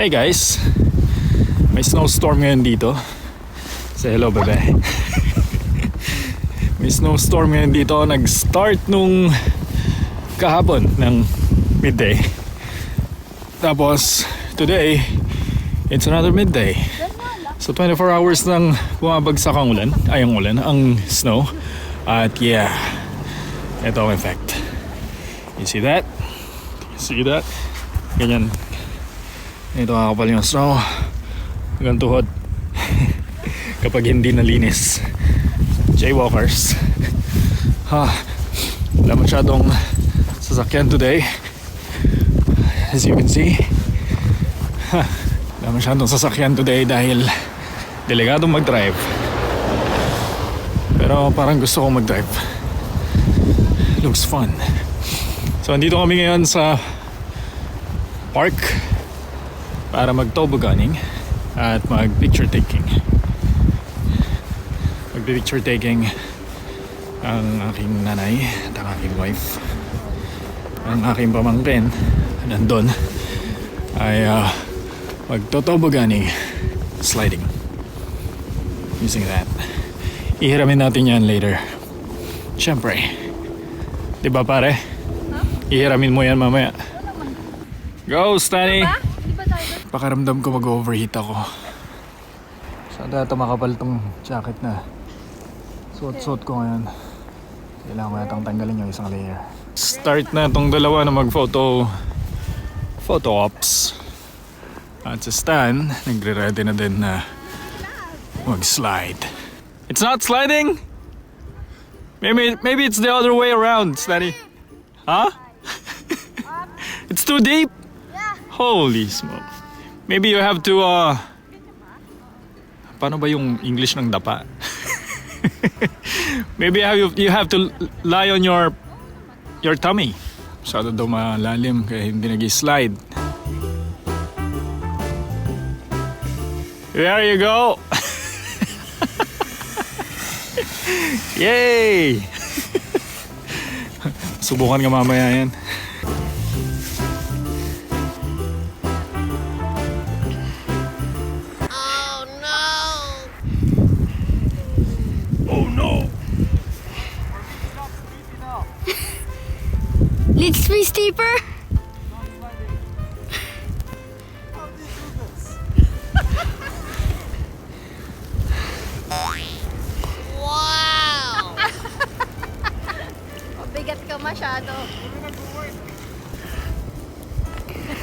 Hey guys, may snowstorm ngayon dito. Say hello, bebe. May snowstorm ngayon dito. Nag-start nung kahapon ng midday. Tapos today, it's another midday. So 24 hours nang bumabagsak ang ulan. Ay, ang ulan, ang snow. At yeah, ito ang effect. You see that? See that? Ganyan. Ito kakapal yung snow hanggang tuhod. Kapag hindi nalinis. Jaywalkers. Wala masyadong sasakyan today, as you can see. Wala masyadong sasakyan today dahil delegadong mag-drive. Pero parang gusto kong mag-drive. Looks fun. So andito kami ngayon sa park para mag-toboganing at mag-picture taking. Mag-picture taking ang aking nanay at ang aking wife. Ang aking pamangkin nandun ay mag-toboganing, sliding, using that. Ihiramin natin yan later. Siyempre, diba pare? Ihiramin mo yan mamaya. Go, Stanny! Pakaramdam ko mag-overheat ako. Sana tumakapal tong jacket na suot-suot ko ngayon. Kailangan ko yatang tanggalin yung isang layer. Start na tong dalawa na mag-photo ops. At sa Stan, nagre-ready na din na mag-slide. It's not sliding? Maybe it's the other way around, Stanny. Huh? It's too deep? Holy smoke. Maybe you have to paano ba yung English ng dapa? Maybe you have to lie on your tummy. Masyado daw malalim kaya hindi nag-slide. There you go. Yay! Subukan nga mamaya yan. Let's be steeper. Wow! Mabigat ka masyado.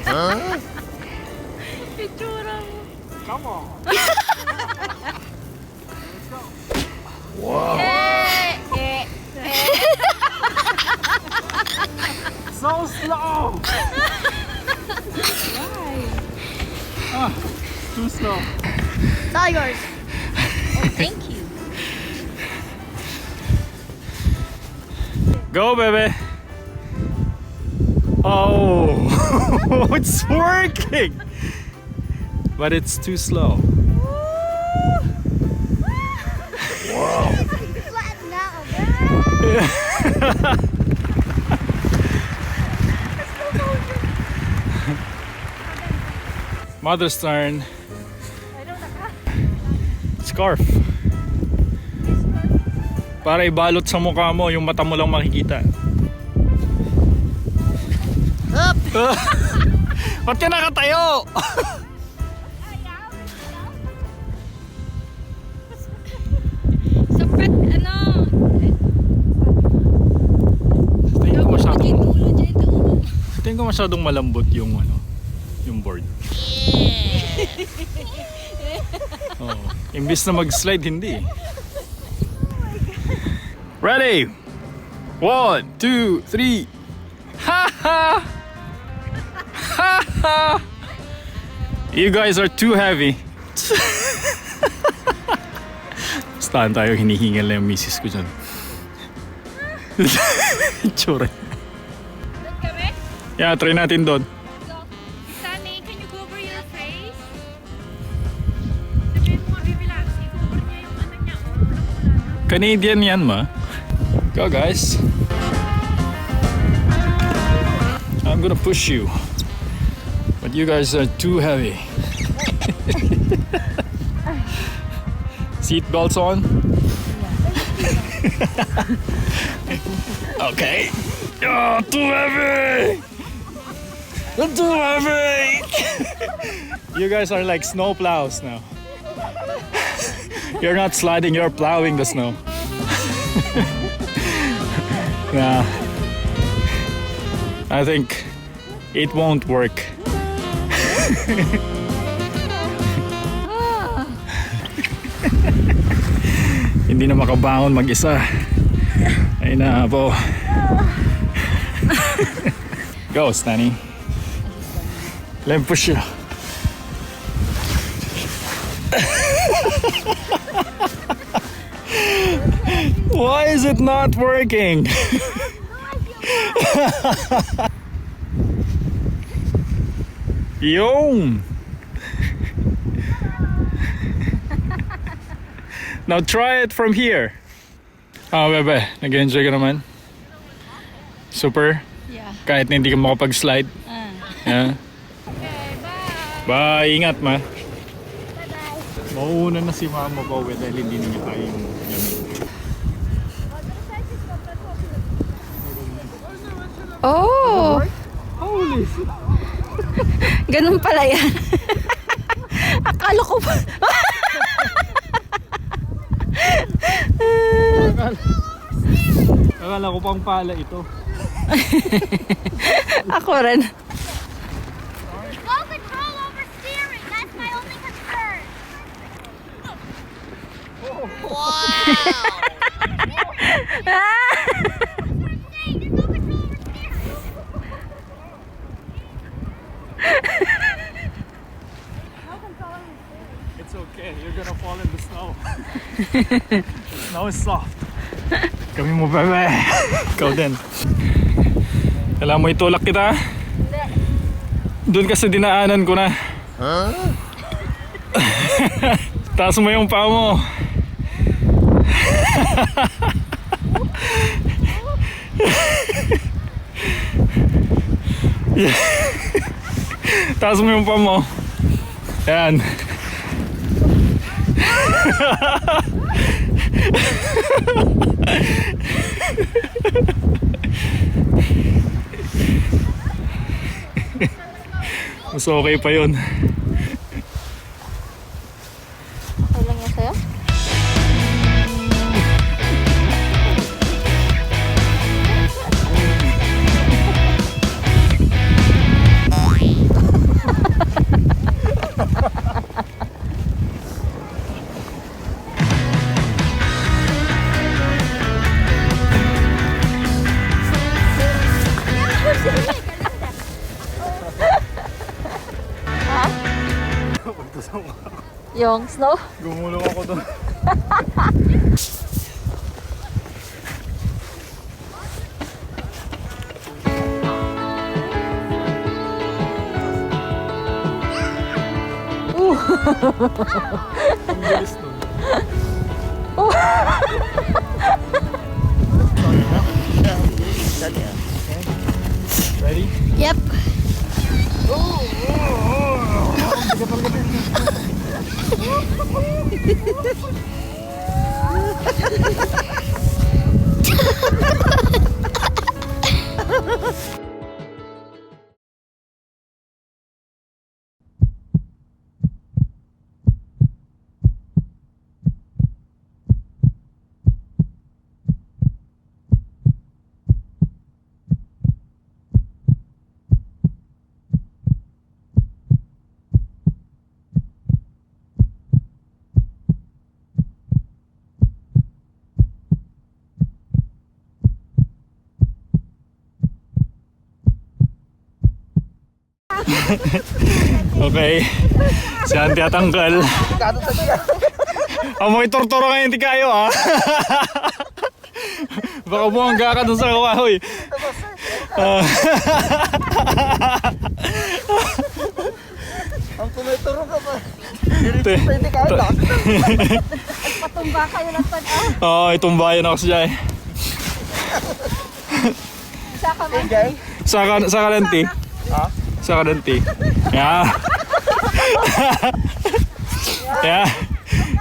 Huh? Itsura mo. Come on. Wow. So slow. Why? Too slow. It's all yours. Oh, thank you. Go, baby. Oh, it's working, but it's too slow. Wow. Flatten out a bit. Mother's turn. Scarf. Para ibalot sa mukha mo, yung mata mo lang makikita. Up! Ba't ka nakatayo? Sapit, ano? Tingin ko masyadong malambot yung yung board. Oh, imbis na mag-slide, hindi. Ready? 1, 2, 3. Ha ha! Ha ha! You guys are too heavy. Staan tayo, hinihingal na yung misis ko dyan. Tsura. Doon kami? Yeah, try natin doon. Sunny, can you cover your face? Sabihin mo, relax. I-cover niya yung ano niya. Canadian yan, ma. Go, guys. I'm gonna push you. But you guys are too heavy. Seat belts on. Okay. Oh, too heavy! Too heavy! You guys are like snow plows now. You're not sliding, you're plowing the snow. Nah. I think it won't work. Hindi na makabangon mag-isa. Ay na po. Go, Stanny. Let me push you. Why is it not working? Yum! Now try it from here. Ah, bebe, nag-enjoy ka naman? Super? Yeah. Kahit na hindi ka makapag-slide? Yeah. Okay, bye. Bye, ingat ma. Bye-bye. Mauuna na si mama po dahil hindi niya tayo yung lamig. Oh! Holy shit! Ganun pala yan. Akala ko pa. Akala ko pang pala ito. Ako rin. Slow control over steering. That's my only concern. It's okay, you're gonna fall in the snow. Snow is soft. Kami mo bebe. Ikaw din. Kailangan mo itulak kita? Doon kasi dinaanan ko na. Taas mo yung paa mo. Taas mo yung paa mo. Yan. Mas okay pa yun. Okay lang yan sa'yo? Yung snow? Gumulong ako doon. Ang bilis nun. Ready? Yep. Okay. Si Auntie at Uncle. Amoy tortoro ngayon di kayo ha. Baka buwangga ka dun sa kawahoy. Ang tumituro ka pa. Te- Hindi ka lang. Patumba kayo ng pag-ah. Oo, itumbayan ako siya eh. Saka man. Enjoy. Sa kalanti. Ha? Sa kalanti. Yeah. Yan.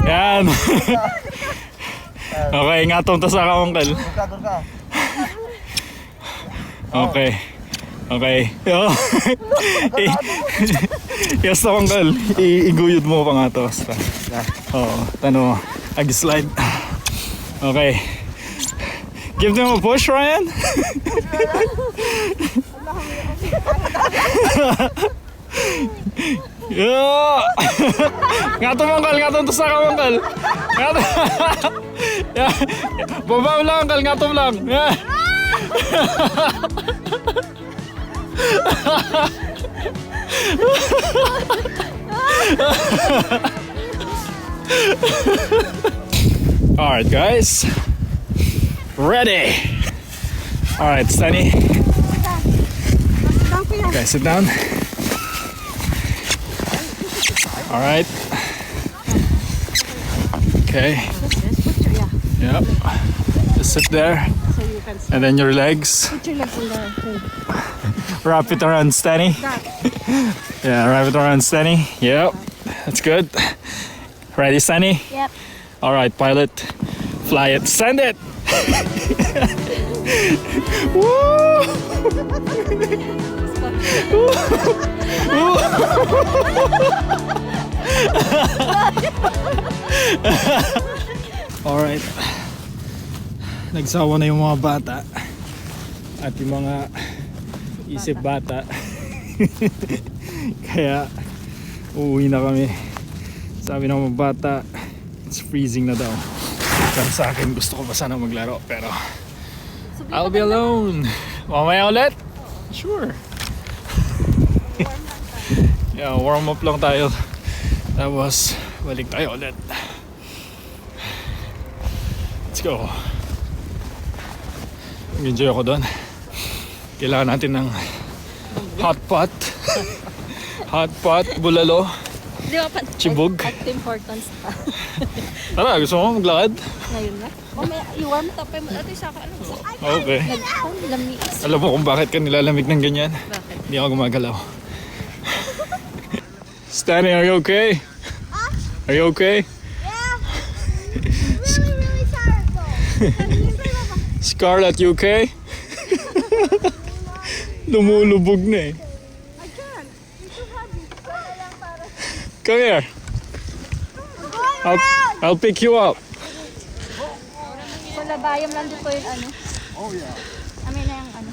Yan. Okay, ingatong to sa ka, uncle. Doon ka. Okay. Okay. Yo. Yes, to, uncle. Iguyod mo pa nga to. Basta. Oo. Tano. Ag-slide. Okay. Give them a push, Ryan. Yeah. Ngatong, uncle. Ngatong to sa ka, uncle. Ngatong. Yeah. Babaw lang, uncle. Ngatong lang. Yeah. All right, guys. Ready. All right, Sunny. Okay, sit down. All right. Okay. Yep. Just sit there. And then your legs. Put your legs in there. Wrap it around Stanny. Yeah, wrap it around Stanny. Yep. That's good. Ready, Stanny? Yep. All right, pilot. Fly it. Send it. Woo! All right. Nagsawa na yung mga bata at yung mga isip bata. Kaya uuwi na kami. Sabi ng mga bata, it's freezing na daw. Pero sa akin gusto ko pa sana maglaro, pero I'll be alone. Mamaya ulit? Sure. Yeah, warm up lang tayo. Tapos balik tayo ulit. Let's go. Enjoy ako doon. Kailangan natin ng hot pot. Hot pot, bulalo, Di ba pa? chibog. At importance pa. Tara, gusto mo maglakad? Ngayon na. Mamaya, i-warm up mo. Ito yung saka, ano? Okay. Nag-lamis. Alam mo kung bakit ka nilalamig ng ganyan? Bakit? Hindi ako gumagalaw. Stanley, are you okay? Are you okay? Yeah. Really, really sorrowful. Scarlett, you okay? Lumulubog na eh. I can't. You're too heavy. Kaya lang para. Come here. Going around. I'll pick you up. Wala bayam lang dito yung ano. Oh yeah. Amin na yung ano.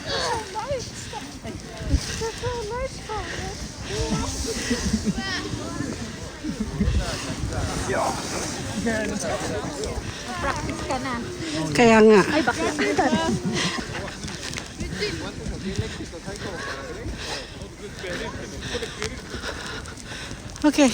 Practice ka na. Kaya nga. Ay, bakla. Okay.